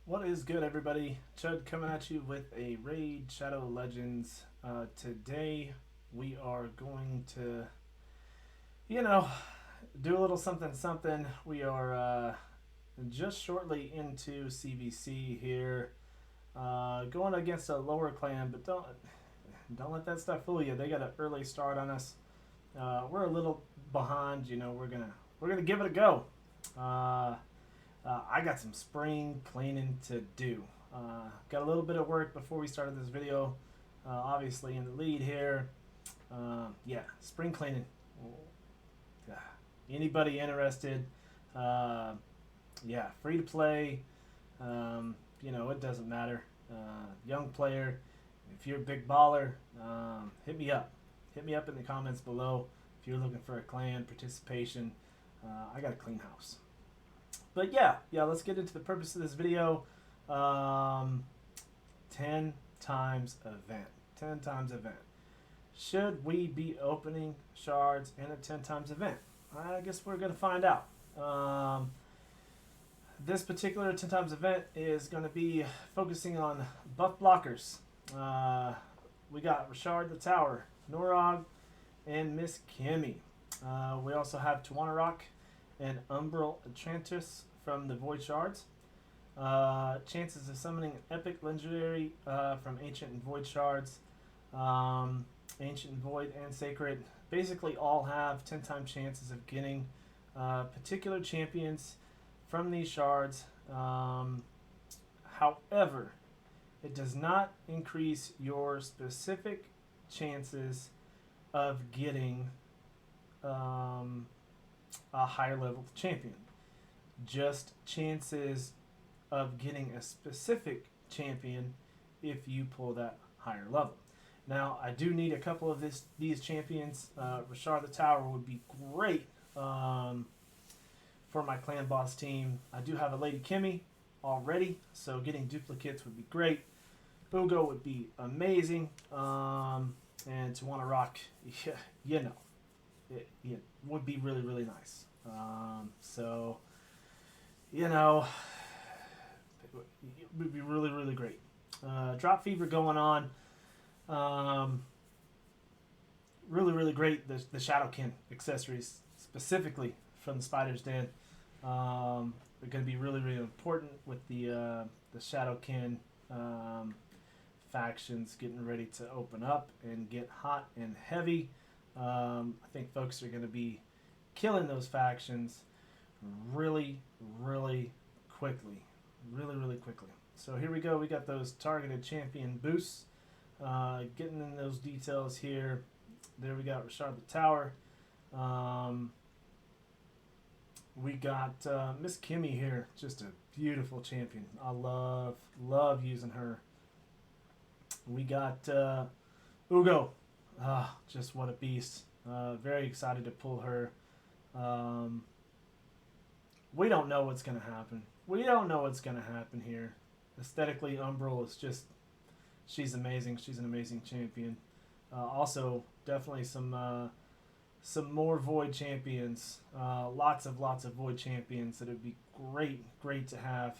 What is good, everybody? Chud coming at you with a Raid Shadow Legends. Today we are going to, you know, do a little something something. We are just shortly into CVC here, going against a lower clan, but don't let that stuff fool you. They got an early start on us. We're a little behind. We're gonna give it a go. Uh, I got some spring cleaning to do. Got a little bit of work before we started this video. Obviously in the lead here. Yeah, spring cleaning. Uh, Anybody interested? Uh, yeah, free to play. It doesn't matter. Young player. If you're a big baller, hit me up. Hit me up in the comments below if you're looking for a clan participation. I got a clean house. But yeah, let's get into the purpose of this video. 10 times event. 10 times event. Should we be opening shards in a 10 times event? I guess we're going to find out. This particular 10 times event is going to be focusing on buff blockers. We got Rashard the Tower, Norog, and Miss Kimmy. We also have Tawana Rock and Umbral Enchantress from the Void Shards. Chances of summoning an epic legendary from Ancient and Void Shards. Ancient and Void and Sacred basically all have 10 times chances of getting particular champions from these shards. However, it does not increase your specific chances of getting a higher level champion. Just chances of getting a specific champion if you pull that higher level. Now, I do need a couple of these champions. Rashard the Tower would be great for my clan boss team. I do have a Lady Kimmy already, so getting duplicates would be great. Ugo would be amazing. And Tawana Rock, it would be really, really nice. It would be really, really great. Drop Fever going on. Really, really great. The Shadowkin accessories, specifically from the Spider's Den, are going to be really, really important with the Shadowkin factions getting ready to open up and get hot and heavy. I think folks are going to be killing those factions really, really quickly. Really, really quickly. So here we go. We got those targeted champion boosts. Getting in those details here. There we got Rashard the Tower. We got Miss Kimmy here. Just a beautiful champion. I love using her. We got Ugo. Just what a beast. Very excited to pull her. We don't know what's going to happen. We don't know what's going to happen here. Aesthetically, Umbral is just... She's amazing. She's an amazing champion. Also, definitely some more Void champions. Lots of Void champions that would be great to have.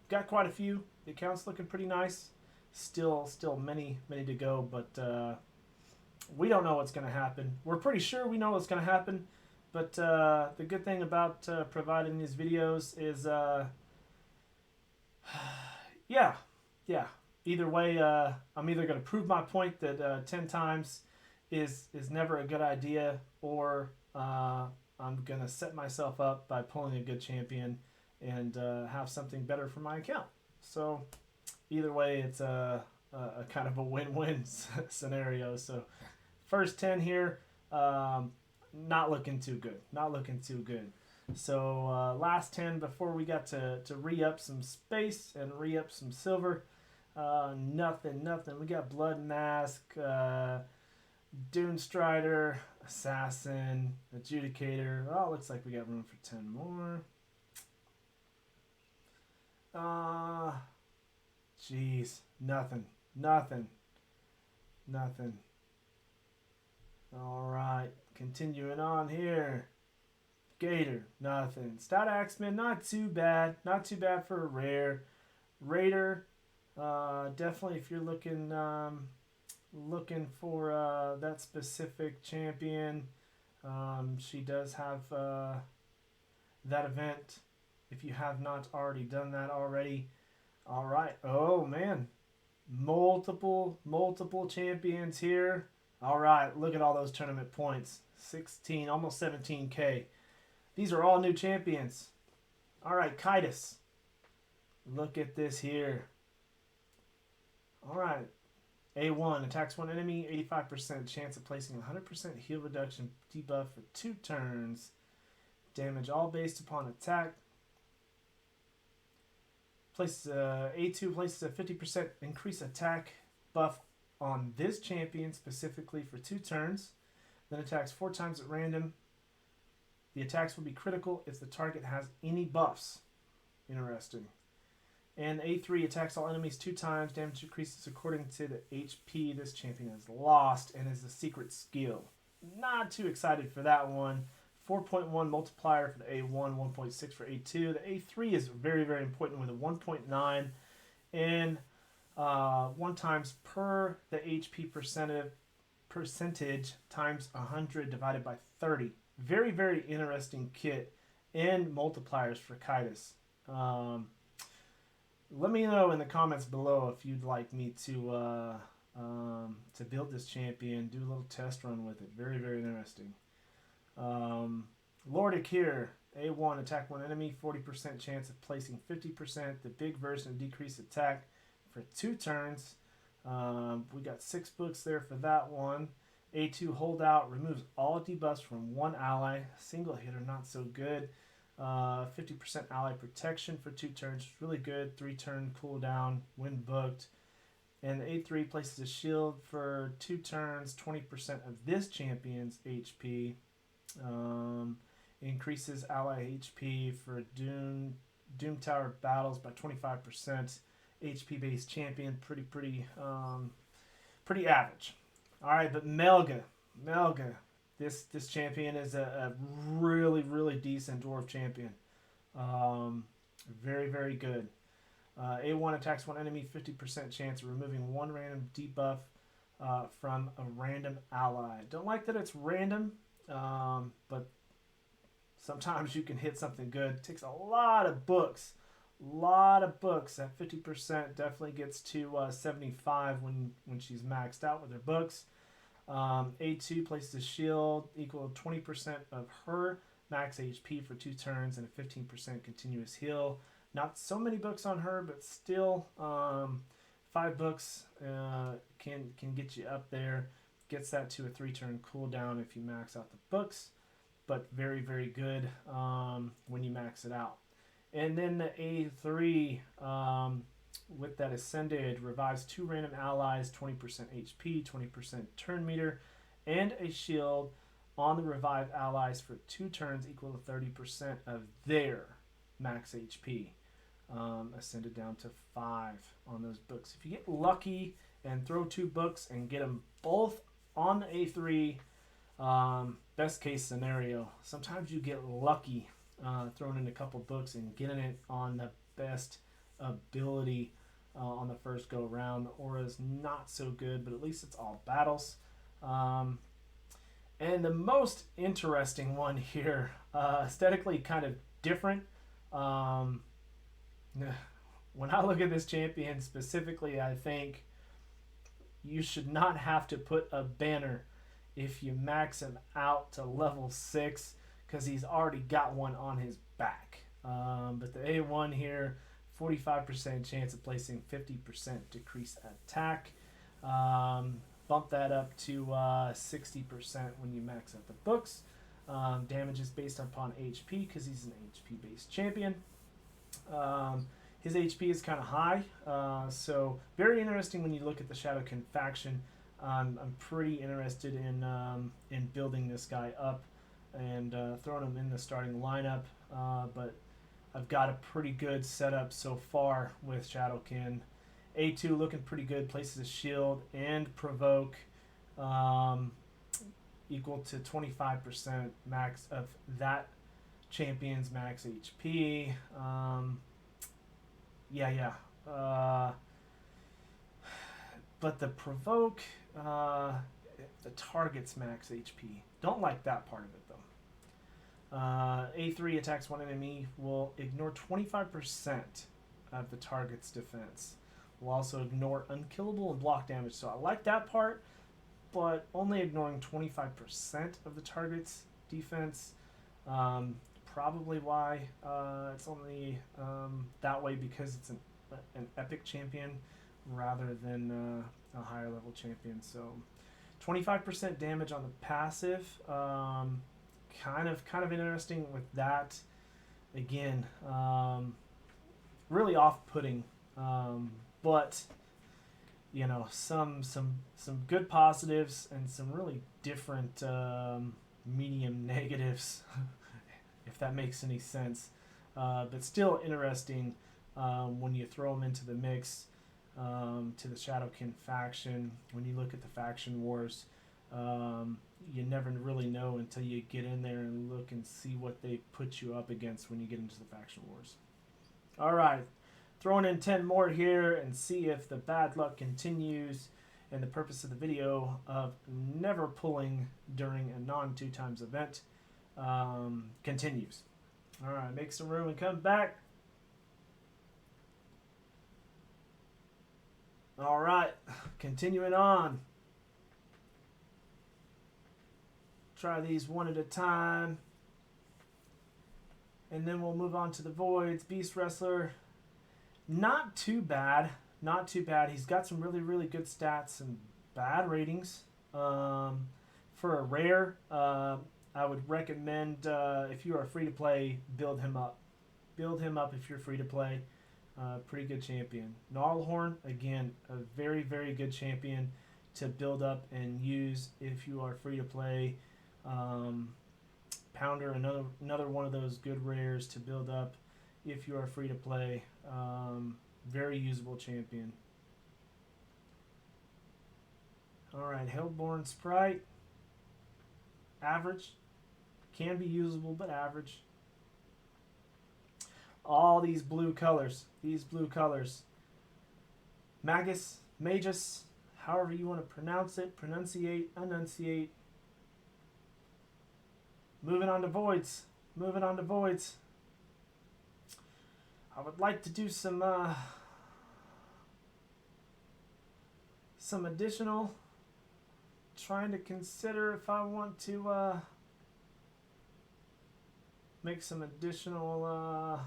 Got quite a few. The account's looking pretty nice. Still many to go, but we don't know what's going to happen. We're pretty sure we know what's going to happen, but the good thing about providing these videos is, yeah. Either way, I'm either going to prove my point that 10 times is never a good idea, or I'm going to set myself up by pulling a good champion and have something better for my account. So either way, it's a kind of a win-win scenario. So first 10 here, not looking too good. So last 10 before we got to re-up some space and re-up some silver. Nothing. We got Blood Mask, Dune Strider, Assassin, Adjudicator. Oh, looks like we got room for 10 more. Jeez, nothing. All right, continuing on here. Gator, nothing. Stout Axeman, not too bad. Not too bad for a rare. Raider, definitely if you're looking for that specific champion, she does have that event. If you have not already done that already, all right. Oh man, multiple champions here. All right, look at all those tournament points. 16, almost 17K. These are all new champions. All right, Kitus. Look at this here. All right. A1 attacks one enemy, 85% chance of placing 100% heal reduction debuff for 2 turns. Damage all based upon attack. A2 places a 50% increased attack buff on this champion specifically for 2 turns. Then attacks 4 times at random. The attacks will be critical if the target has any buffs. Interesting. And A3 attacks all enemies 2 times. Damage increases according to the HP this champion has lost and is a secret skill. Not too excited for that one. 4.1 multiplier for the A1, 1.6 for A2. The A3 is very, very important with a 1.9 and 1 times per the HP percentage times 100 divided by 30. Very, very interesting kit and multipliers for Kitus. Let me know in the comments below if you'd like me to build this champion, do a little test run with it. Very, very interesting. Lordic here, A1, attack one enemy, 40% chance of placing 50%. The big version of decreased attack for 2 turns. We got 6 books there for that one. A2, holdout, removes all debuffs from 1 ally. Single hitter, not so good. 50% ally protection for 2 turns, really good. 3-turn cooldown when booked. And A3 places a shield for 2 turns, 20% of this champion's HP. Increases ally HP for Doom Tower battles by 25%. HP based champion, pretty average. All right, but Melga, this champion is a really decent dwarf champion. Very, very good. A1 attacks one enemy, 50% chance of removing 1 random debuff from a random ally. Don't like that it's random, but sometimes you can hit something good. It takes a lot of books. At 50% definitely gets to 75 when she's maxed out with her books. A2 places a shield equal to 20% of her max HP for 2 turns and a 15% continuous heal. Not so many books on her, but still 5 books can get you up there. Gets that to a 3-turn cooldown if you max out the books, but very, very good when you max it out. And then the A3 with that Ascended revives 2 random allies, 20% HP, 20% turn meter, and a shield on the revived allies for 2 turns equal to 30% of their max HP. Ascended down to 5 on those books. If you get lucky and throw 2 books and get them both on the A3, best case scenario. Sometimes you get lucky throwing in a couple books and getting it on the best ability on the first go around. The aura's not so good, but at least it's all battles. And the most interesting one here, aesthetically kind of different. When I look at this champion specifically, I think you should not have to put a banner if you max him out to level 6 because he's already got one on his back. But the A1 here, 45% chance of placing 50% decreased attack. Bump that up to 60% when you max out the books. Damage is based upon HP because he's an HP based champion. His HP is kind of high, so very interesting when you look at the Shadowkin faction. I'm pretty interested in building this guy up and throwing him in the starting lineup, but I've got a pretty good setup so far with Shadowkin. A2 looking pretty good, places a shield and provoke equal to 25% max of that champions max HP. Yeah. But the provoke, the target's max HP. Don't like that part of it though. A3 attacks one enemy will ignore 25% of the target's defense. Will also ignore unkillable and block damage. So I like that part, but only ignoring 25% of the target's defense. Probably why it's only that way, because it's an epic champion rather than a higher level champion. So 25% damage on the passive. Kind of interesting with that. Again, really off-putting, but you know, some good positives and some really different medium negatives, if that makes any sense. But still interesting when you throw them into the mix. To the Shadowkin faction. When you look at the faction wars, you never really know until you get in there and look and see what they put you up against when you get into the faction wars. Alright, throwing in 10 more here and see if the bad luck continues, and the purpose of the video of never pulling during a non-2 times event continues. Alright, make some room and come back. Alright, continuing on. Try these one at a time. And then we'll move on to the Voids. Beast Wrestler, not too bad. Not too bad. He's got some really good stats and bad ratings. For a rare, I would recommend, if you are free to play, build him up. Build him up if you're free to play. Pretty good champion. Gnarlhorn, again, a very good champion to build up and use if you are free to play. Pounder, another one of those good rares to build up if you are free to play. Very usable champion. Alright, Hellborn Sprite. Average. Can be usable, but average. All these blue colors. Magus, Magus, however you want to pronounce it, enunciate. Moving on to Voids. I would like to do some additional, trying to consider if I want to make some additional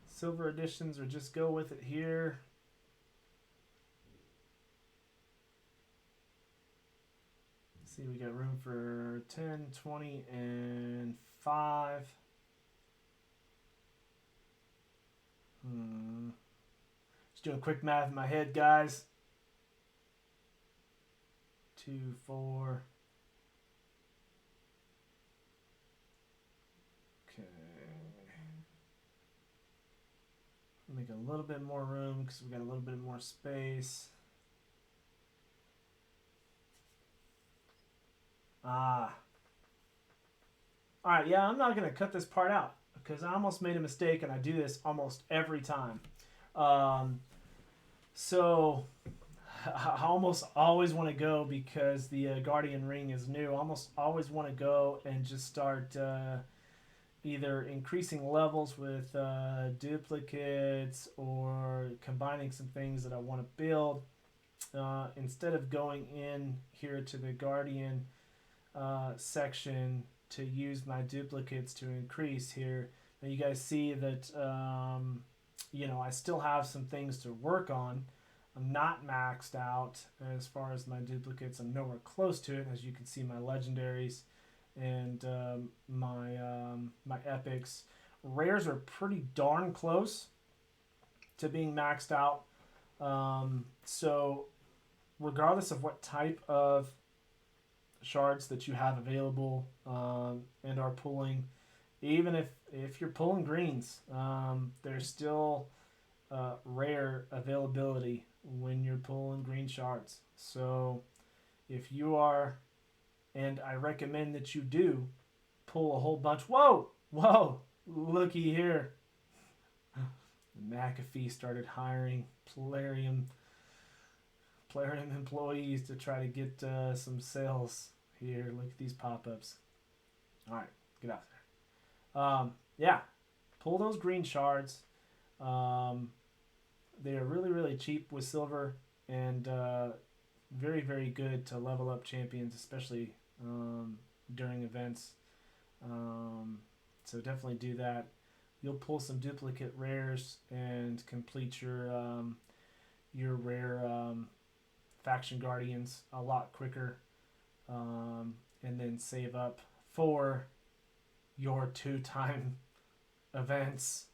silver editions or just go with it here. Let's see, we got room for 10, 20, and 5. Just doing quick math in my head, guys. 2, 4. Okay. Make a little bit more room because we got a little bit more space. Alright, yeah, I'm not going to cut this part out because I almost made a mistake, and I do this almost every time. So I almost always want to go, because the Guardian Ring is new, I almost always want to go and just start either increasing levels with duplicates or combining some things that I want to build, instead of going in here to the Guardian section to use my duplicates to increase here. Now you guys see that you know, I still have some things to work on. I'm not maxed out as far as my duplicates. I'm nowhere close to it. As you can see, my legendaries and my epics. Rares are pretty darn close to being maxed out. So regardless of what type of shards that you have available and are pulling, even if you're pulling greens, there's still rare availability when you're pulling green shards. So if you are, and I recommend that you do, pull a whole bunch. Whoa! Whoa! Looky here. McAfee started hiring Plarium employees to try to get some sales here. Look at these pop-ups. All right, get out there. Yeah, pull those green shards. They are really, really cheap with silver and very, very good to level up champions, especially during events. So definitely do that. You'll pull some duplicate rares and complete your rare faction guardians a lot quicker, and then save up for your 2-time events,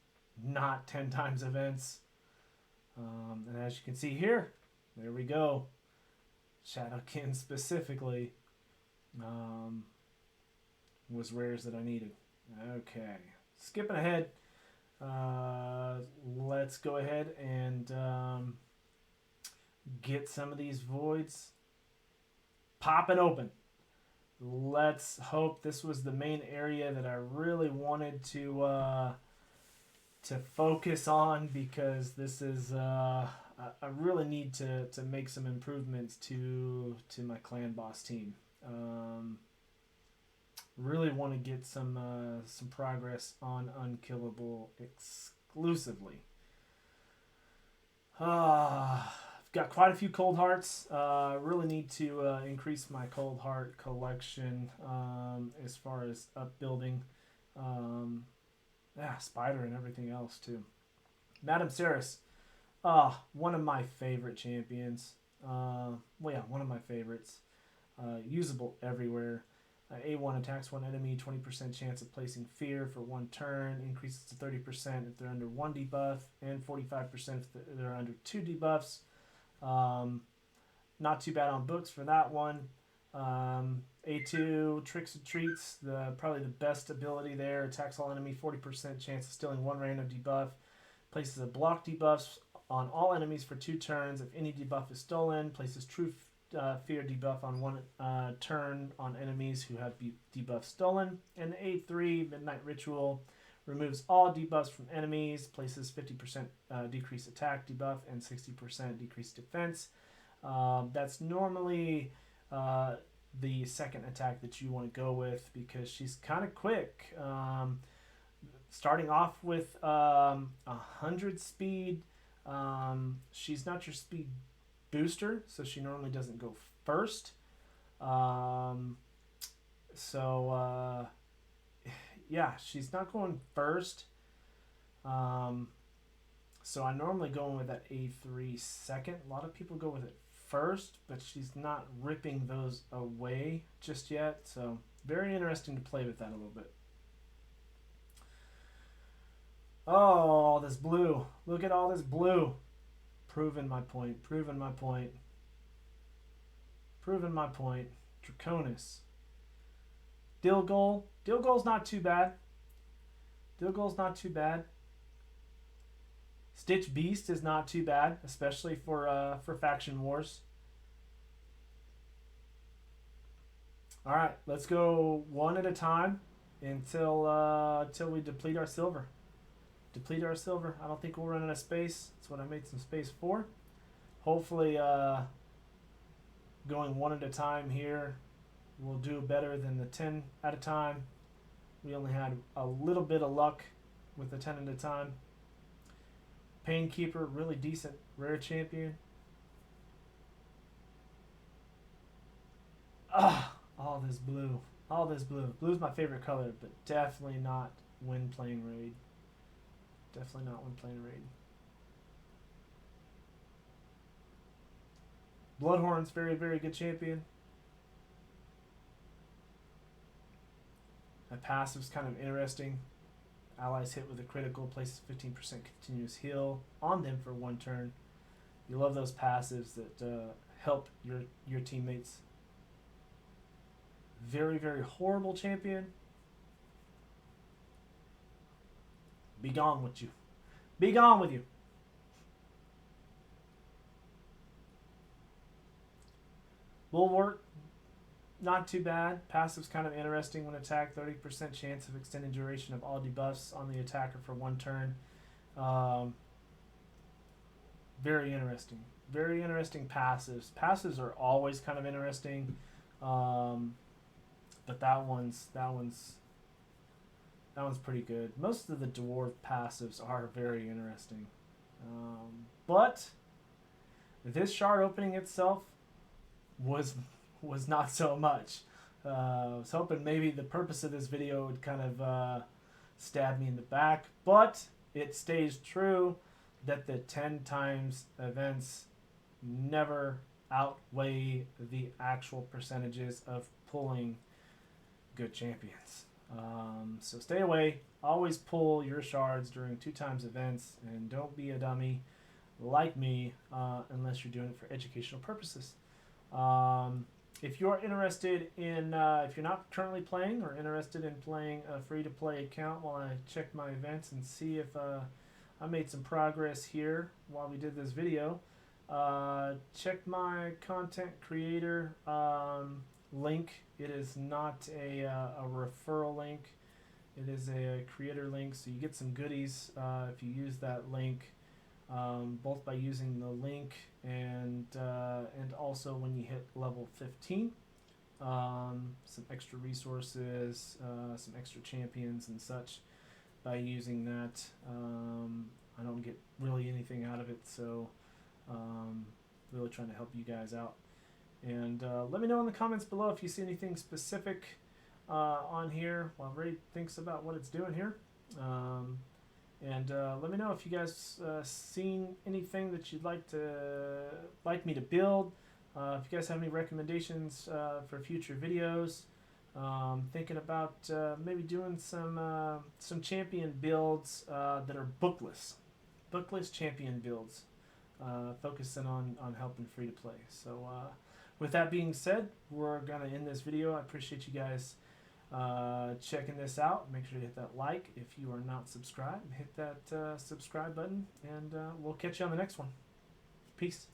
not 10 times events. And as you can see here, there we go. Shadowkin specifically was rares that I needed. Okay, skipping ahead. Let's go ahead and get some of these voids popping open. Let's hope this was the main area that I really wanted to focus on, because this is I really need to make some improvements to my clan boss team. Really want to get some progress on Unkillable exclusively. I've got quite a few cold hearts. Really need to increase my cold heart collection as far as upbuilding. Spider and everything else too. Madame Ceres, one of my favorite champions. One of my favorites. Usable everywhere. A1 attacks one enemy, 20% chance of placing fear for 1 turn, increases to 30% if they're under 1 debuff, and 45% if they're under 2 debuffs. Not too bad on books for that one. A2, Tricks and Treats, probably the best ability there. Attacks all enemy, 40% chance of stealing 1 random debuff. Places a block debuffs on all enemies for 2 turns. If any debuff is stolen, places true fear debuff on 1 turn on enemies who have debuff stolen. And A3, Midnight Ritual, removes all debuffs from enemies, places 50% decreased attack debuff and 60% decreased defense. That's normally the second attack that you want to go with, because she's kind of quick. Starting off with 100 speed, she's not your speed booster, so she normally doesn't go first. She's not going first. So I normally go in with that A3 second. A lot of people go with it first, but she's not ripping those away just yet. So very interesting to play with that a little bit. Oh, all this blue. Look at all this blue. Proving my point. Draconis. Dilgol. Dilgol's not too bad. Stitch Beast is not too bad, especially for faction wars. All right, let's go one at a time until we deplete our silver. I don't think we'll run out of space. That's what I made some space for. Hopefully, going one at a time here will do better than the 10 at a time. We only had a little bit of luck with the 10 at a time. Painkeeper, really decent rare champion. All this blue. Blue's my favorite color, but definitely not when playing raid. Bloodhorn's very, very good champion. My passive's kind of interesting. Allies hit with a critical, places 15% continuous heal on them for 1 turn. You love those passives that help your teammates. Very, very horrible champion. Be gone with you. Bulwark. not too bad. Passive's kind of interesting when attacked. 30% chance of extended duration of all debuffs on the attacker for 1 turn. Very interesting. Very interesting passives. Passives are always kind of interesting, but that one's pretty good. Most of the dwarf passives are very interesting, but this shard opening itself was not so much. I was hoping maybe the purpose of this video would kind of stab me in the back, but it stays true that the 10 times events never outweigh the actual percentages of pulling good champions. So stay away. Always pull your shards during 2 times events, and don't be a dummy like me unless you're doing it for educational purposes. If you're interested in, if you're not currently playing or interested in playing a free-to-play account while I check my events and see if I made some progress here while we did this video, check my content creator link. It is not a referral link. It is a creator link, so you get some goodies if you use that link, both by using the link and also when you hit level 15. Some extra resources, some extra champions and such by using that. I don't get really anything out of it, so really trying to help you guys out. And let me know in the comments below if you see anything specific on here while Ray thinks about what it's doing here. And let me know if you guys seen anything that you'd like me to build. If you guys have any recommendations for future videos. Thinking about maybe doing some champion builds that are bookless champion builds, focusing on helping free to play. So with that being said, we're gonna end this video. I appreciate you guys checking this out. Make sure you hit that like if you are not subscribed. Hit that subscribe button, and we'll catch you on the next one. Peace.